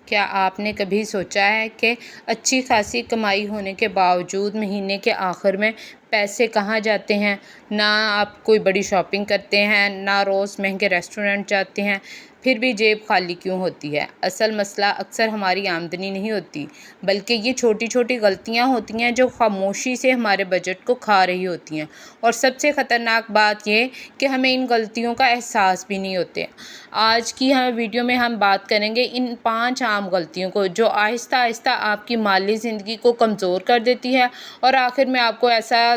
کیا آپ نے کبھی سوچا ہے کہ اچھی خاصی کمائی ہونے کے باوجود مہینے کے آخر میں پیسے کہاں جاتے ہیں؟ نہ آپ کوئی بڑی شاپنگ کرتے ہیں، نہ روز مہنگے ریسٹورنٹ جاتے ہیں، پھر بھی جیب خالی کیوں ہوتی ہے؟ اصل مسئلہ اکثر ہماری آمدنی نہیں ہوتی، بلکہ یہ چھوٹی چھوٹی غلطیاں ہوتی ہیں جو خاموشی سے ہمارے بجٹ کو کھا رہی ہوتی ہیں، اور سب سے خطرناک بات یہ کہ ہمیں ان غلطیوں کا احساس بھی نہیں ہوتے۔ آج کی ویڈیو میں ہم بات کریں گے ان 5 عام غلطیوں کو جو آہستہ آہستہ آپ کی مالی زندگی کو کمزور کر دیتی ہے، اور آخر میں آپ کو ایسا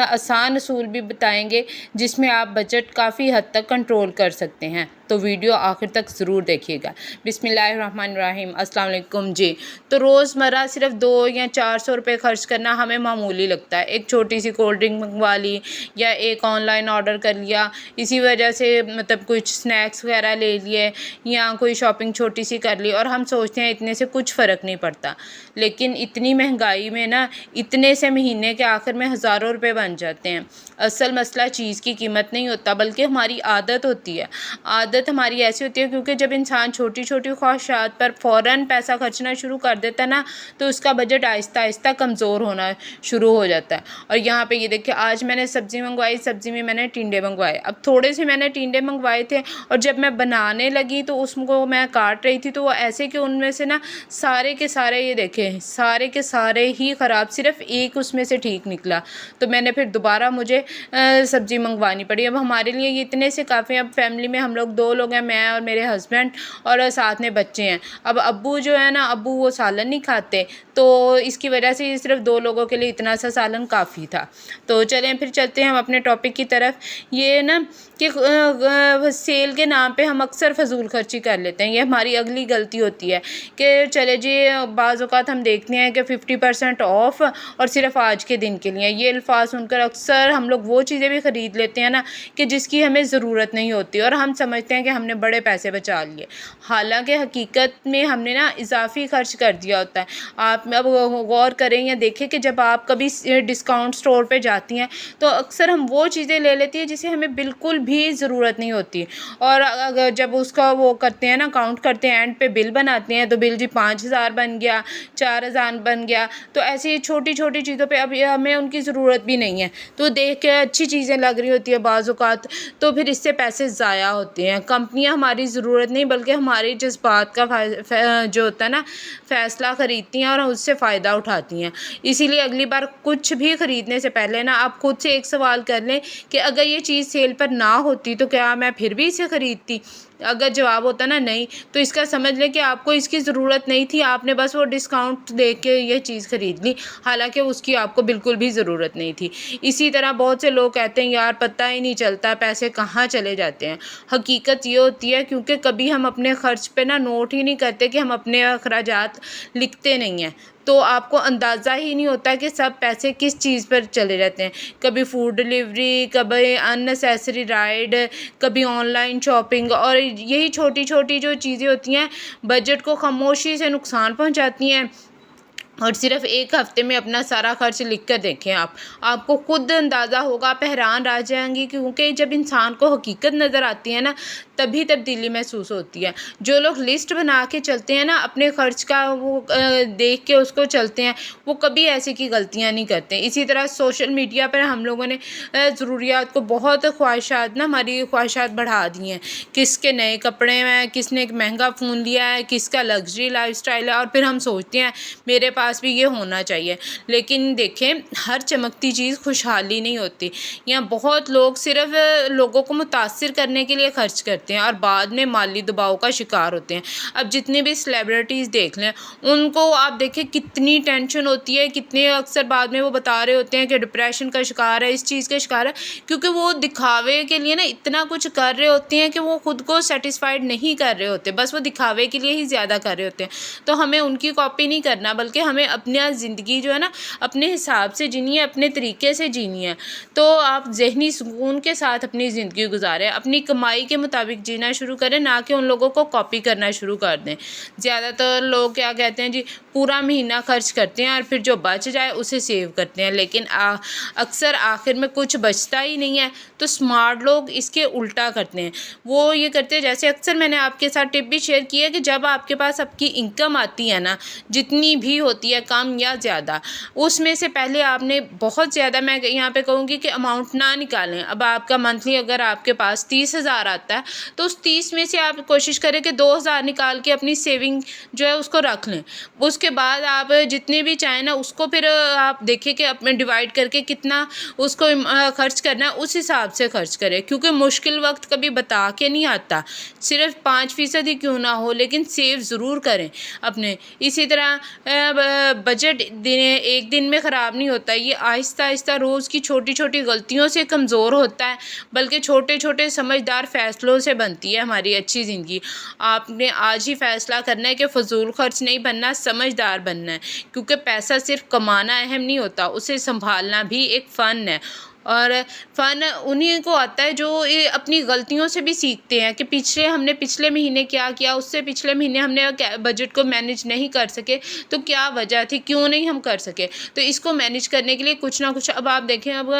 آسان اصول بھی بتائیں گے جس میں آپ بجٹ کافی حد تک کنٹرول کر سکتے ہیں۔ تو ویڈیو آخر تک ضرور دیکھیے گا۔ بسم اللہ الرحمن الرحیم۔ السلام علیکم جی۔ تو روزمرہ صرف 2 یا 400 روپے خرچ کرنا ہمیں معمولی لگتا ہے۔ ایک چھوٹی سی کولڈ ڈرنک منگوا لی یا ایک آن لائن آرڈر کر لیا، اسی وجہ سے کچھ سنیکس وغیرہ لے لیے یا کوئی شاپنگ چھوٹی سی کر لی، اور ہم سوچتے ہیں اتنے سے کچھ فرق نہیں پڑتا۔ لیکن اتنی مہنگائی میں اتنے سے مہینے کے آخر میں ہزاروں روپے بن جاتے ہیں۔ اصل مسئلہ چیز کی قیمت نہیں ہوتا، بلکہ ہماری عادت ہوتی ہے۔ عادت ہماری ایسی ہوتی ہے کیونکہ جب انسان چھوٹی چھوٹی خواہشات پر فوراً پیسہ خرچنا شروع کر دیتا ہے تو اس کا بجٹ آہستہ آہستہ کمزور ہونا شروع ہو جاتا ہے۔ اور یہاں پہ یہ دیکھیں، آج میں نے سبزی منگوائی، سبزی میں نے ٹینڈے منگوائے۔ اب تھوڑے سے میں نے ٹینڈے منگوائے تھے، اور جب میں بنانے لگی تو اس کو میں کاٹ رہی تھی تو وہ ایسے کہ ان میں سے سارے کے سارے، یہ دیکھیں، سارے کے سارے ہی خراب، صرف ایک اس میں سے ٹھیک نکلا۔ تو میں نے پھر دوبارہ مجھے سبزی منگوانی پڑی۔ اب ہمارے لیے یہ اتنے سے کافی ہیں۔ اب فیملی میں ہم لوگ 2 لوگ ہیں، میں اور میرے ہسبینڈ، اور ساتھ میں بچے ہیں۔ اب ابو جو ہے ابو وہ سالن نہیں کھاتے، تو اس کی وجہ سے صرف 2 لوگوں کے لیے اتنا سا سالن کافی تھا۔ تو چلیں پھر چلتے ہیں ہم اپنے ٹاپک کی طرف۔ یہ کہ سیل کے نام پہ ہم اکثر فضول خرچی کر لیتے ہیں۔ یہ ہماری اگلی غلطی ہوتی ہے کہ چلے جی، بعض اوقات ہم دیکھتے ہیں کہ 50% آف اور صرف آج کے دن کے لیے، یہ الفاظ سن کر اکثر ہم لوگ وہ چیزیں بھی خرید لیتے ہیں کہ جس کی ہمیں ضرورت نہیں ہوتی، اور ہم سمجھتے ہیں کہ ہم نے بڑے پیسے بچا لیے، حالانکہ حقیقت میں ہم نے اضافی خرچ کر دیا ہوتا ہے۔ آپ اب غور کریں یا دیکھیں کہ جب آپ کبھی ڈسکاؤنٹ سٹور پہ جاتی ہیں تو اکثر ہم وہ چیزیں لے لیتی ہیں جسے ہمیں بالکل بھی ضرورت نہیں ہوتی، اور اگر جب اس کا وہ کرتے ہیں کاؤنٹ کرتے ہیں، اینڈ پہ بل بناتے ہیں، تو بل جی 5000 بن گیا، 4000 بن گیا۔ تو ایسی چھوٹی چھوٹی چیزوں پہ اب ہمیں ان کی ضرورت بھی نہیں ہے، تو دیکھ کے اچھی چیزیں لگ رہی ہوتی ہے بعض اوقات، تو پھر اس سے پیسے ضائع ہوتے ہیں۔ کمپنیاں ہماری ضرورت نہیں بلکہ ہمارے جذبات کا جو ہوتا ہے فیصلہ خریدتی ہیں اور اس سے فائدہ اٹھاتی ہیں۔ اسی لیے اگلی بار کچھ بھی خریدنے سے پہلے آپ خود سے ایک سوال کر لیں کہ اگر یہ چیز سیل پر نہ ہوتی تو کیا میں پھر بھی اسے خریدتی؟ اگر جواب ہوتا نہیں، تو اس کا سمجھ لیں کہ آپ کو اس کی ضرورت نہیں تھی، آپ نے بس وہ ڈسکاؤنٹ دیکھ کے یہ چیز خرید لی، حالانکہ اس کی آپ کو بالکل بھی ضرورت نہیں تھی۔ اسی طرح بہت سے لوگ کہتے ہیں یار پتہ ہی نہیں چلتا پیسے کہاں چلے جاتے ہیں۔ حقیقت یہ ہوتی ہے کیونکہ کبھی ہم اپنے خرچ پہ نوٹ ہی نہیں کرتے کہ ہم اپنے اخراجات لکھتے نہیں ہیں، تو آپ کو اندازہ ہی نہیں ہوتا کہ سب پیسے کس چیز پر چلے جاتے ہیں۔ کبھی فوڈ ڈلیوری، کبھی ان نیسیسری رائڈ، کبھی آن لائن شاپنگ، اور یہی چھوٹی چھوٹی جو چیزیں ہوتی ہیں بجٹ کو خاموشی سے نقصان پہنچاتی ہیں۔ اور صرف ایک ہفتے میں اپنا سارا خرچ لکھ کر دیکھیں، آپ کو خود اندازہ ہوگا، آپ حیران رہ جائیں گی، کیونکہ جب انسان کو حقیقت نظر آتی ہے تبھی تبدیلی محسوس ہوتی ہے۔ جو لوگ لسٹ بنا کے چلتے ہیں اپنے خرچ کا، وہ دیکھ کے اس کو چلتے ہیں، وہ کبھی ایسے کی غلطیاں نہیں کرتے۔ اسی طرح سوشل میڈیا پر ہم لوگوں نے ضروریات کو بہت خواہشات ہماری خواہشات بڑھا دی ہیں، کس کے نئے کپڑے ہیں، کس نے ایک مہنگا فون لیا ہے، کس کا لگژری لائف سٹائل ہے، اور پھر ہم سوچتے ہیں میرے پاس بھی یہ ہونا چاہیے۔ لیکن دیکھیں، ہر چمکتی چیز خوشحالی نہیں ہوتی۔ یہاں بہت لوگ صرف لوگوں کو متاثر کرنے کے لیے خرچ کرتے ہیں اور بعد میں مالی دباؤ کا شکار ہوتے ہیں۔ اب جتنے بھی سیلیبریٹیز دیکھ لیں، ان کو آپ دیکھیں کتنی ٹینشن ہوتی ہے، کتنے اکثر بعد میں وہ بتا رہے ہوتے ہیں کہ ڈپریشن کا شکار ہے، اس چیز کا شکار ہے، کیونکہ وہ دکھاوے کے لیے اتنا کچھ کر رہے ہوتے ہیں کہ وہ خود کو سیٹسفائیڈ نہیں کر رہے ہوتے، بس وہ دکھاوے کے لیے ہی زیادہ کر رہے ہوتے ہیں۔ تو ہمیں ان کی کاپی نہیں کرنا، بلکہ ہمیں ہمیں اپنی زندگی جو ہے نا اپنے حساب سے جینی ہے، اپنے طریقے سے جینی ہے۔ تو آپ ذہنی سکون کے ساتھ اپنی زندگی گزاریں، اپنی کمائی کے مطابق جینا شروع کریں، نہ کہ ان لوگوں کو کاپی کرنا شروع کر دیں۔ زیادہ تر لوگ کیا کہتے ہیں جی، پورا مہینہ خرچ کرتے ہیں اور پھر جو بچ جائے اسے سیو کرتے ہیں، لیکن اکثر آخر میں کچھ بچتا ہی نہیں ہے۔ تو اسمارٹ لوگ اس کے الٹا کرتے ہیں، وہ یہ کرتے ہیں، جیسے اکثر میں نے آپ کے ساتھ ٹپ بھی شیئر کی ہے کہ جب آپ کے پاس آپ کی انکم آتی ہے نا، جتنی بھی ہوتی ہے کم یا زیادہ، اس میں سے پہلے آپ نے بہت زیادہ، میں یہاں پہ کہوں گی کہ اماؤنٹ نہ نکالیں۔ اب آپ کا منتھلی اگر آپ کے پاس 30,000 آتا ہے تو اس 30 میں سے آپ کوشش کریں کہ 2,000 نکال کے اپنی سیونگ جو ہے اس کو رکھ لیں۔ اس کے بعد آپ جتنے بھی چاہیں نا اس کو پھر آپ دیکھیں کہ اپنے ڈیوائڈ کر کے کتنا اس کو خرچ کرنا ہے، اس حساب سے خرچ کریں، کیونکہ مشکل وقت کبھی بتا کے نہیں آتا۔ صرف 5% ہی کیوں نہ ہو، لیکن سیو ضرور کریں اپنے۔ اسی طرح بجٹ ایک دن میں خراب نہیں ہوتا، یہ آہستہ آہستہ روز کی چھوٹی چھوٹی غلطیوں سے کمزور ہوتا ہے، بلکہ چھوٹے چھوٹے سمجھدار فیصلوں سے بنتی ہے ہماری اچھی زندگی۔ آپ نے آج ہی فیصلہ کرنا ہے کہ فضول خرچ نہیں بننا، سمجھدار بننا ہے، کیونکہ پیسہ صرف کمانا اہم نہیں ہوتا، اسے سنبھالنا بھی ایک فن ہے۔ اور فن انہیں کو آتا ہے جو اپنی غلطیوں سے بھی سیکھتے ہیں کہ ہم نے پچھلے مہینے کیا کیا، اس سے پچھلے مہینے ہم نے بجٹ کو مینیج نہیں کر سکے، تو کیا وجہ تھی، کیوں نہیں ہم کر سکے۔ تو اس کو مینیج کرنے کے لیے کچھ نہ کچھ، اب آپ دیکھیں، اب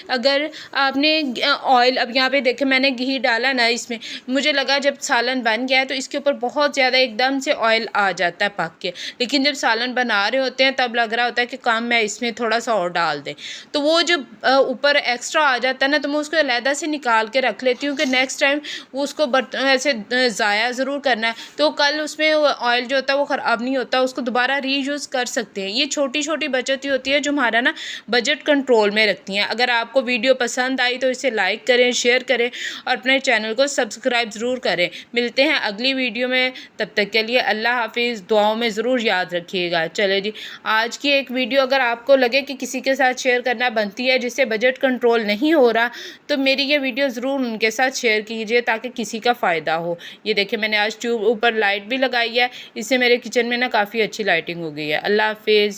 اگر آپ نے آئل، اب یہاں پہ دیکھیں میں نے گھی ڈالا نا، اس میں مجھے لگا جب سالن بن گیا ہے تو اس کے اوپر بہت زیادہ ایک دم سے آئل آ جاتا ہے پک کے، لیکن جب سالن بنا رہے ہوتے ہیں تب لگ رہا ہوتا ہے کہ کام میں اس میں تھوڑا سا اور ڈال دیں، تو وہ جو اوپر ایکسٹرا آ جاتا ہے نا، تو میں اس کو علیحدہ سے نکال کے رکھ لیتی ہوں کہ نیکسٹ ٹائم وہ اس کو ایسے ضائع ضرور کرنا ہے، تو کل اس میں آئل جو ہوتا ہے وہ خراب نہیں ہوتا، اس کو دوبارہ ری یوز کر سکتے ہیں۔ یہ چھوٹی چھوٹی بچت ہی ہوتی ہے جو ہمارا نا بجٹ کنٹرول میں رکھتی ہیں۔ اگر آپ کو ویڈیو پسند آئی تو اسے لائک کریں، شیئر کریں اور اپنے چینل کو سبسکرائب ضرور کریں۔ ملتے ہیں اگلی ویڈیو میں، تب تک کے لیے اللہ حافظ، دعاؤں میں ضرور یاد رکھیے گا۔ چلے جی، آج کی ایک ویڈیو اگر آپ کو لگے کہ کسی کے ساتھ شیئر کرنا بنتی ہے جس سے بجٹ کنٹرول نہیں ہو رہا، تو میری یہ ویڈیو ضرور ان کے ساتھ شیئر کیجیے تاکہ کسی کا فائدہ ہو۔ یہ دیکھیں میں نے آج ٹیوب اوپر لائٹ بھی لگائی ہے، اس سے میرے کچن میں نا کافی اچھی لائٹنگ ہو گئی ہے۔ اللہ حافظ۔